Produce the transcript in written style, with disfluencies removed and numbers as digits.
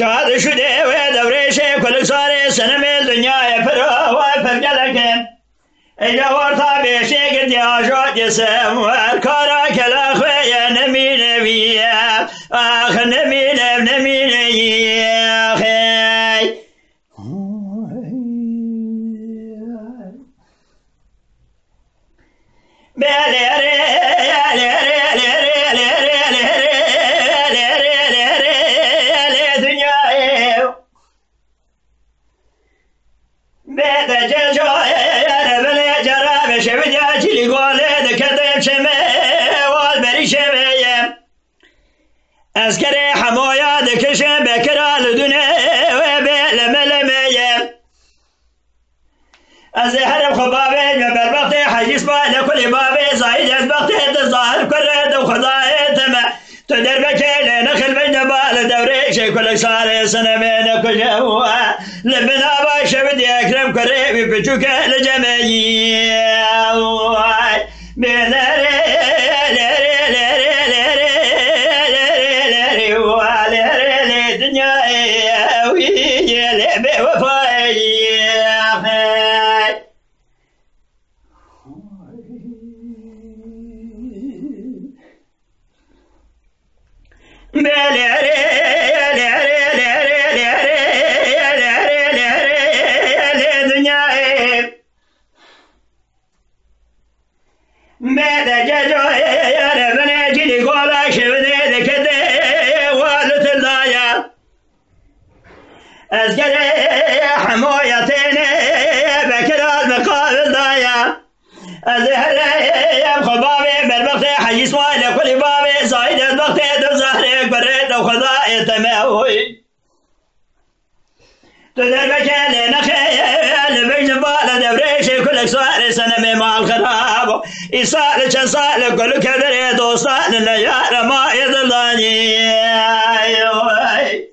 شاد شده و دورش کل سال سنم دنیای فرا و فرگلکن ایجا ورطا بیشه گردی آجاد جسم و کارا کلا خوی نمی نوی آخ نمی نوی آخی أذكر حمايا دكشن بكرا لدنيا وبلملمية أزهر خبابي بربطي حجيس با لكل بابي زايد أزبطي تظاهر كرد وخضاء تما تدربك لنخل بين بال دوري شي كل صار سنة من كجوا لبنا باش بدي أكرم كريم بتشوك لجمعية من أذكر حمايتين بكرا المقابل ضايا أزهر خبابي بالوقت حجيس وإلى كل بابي زايد الوقت تظهر بريد وخضاء تماوي تدربك لنخي بين بال دوريش كل صار سنة مع الخراب إصال شصال كل كبر دوصال النيار ما يضلني وفاي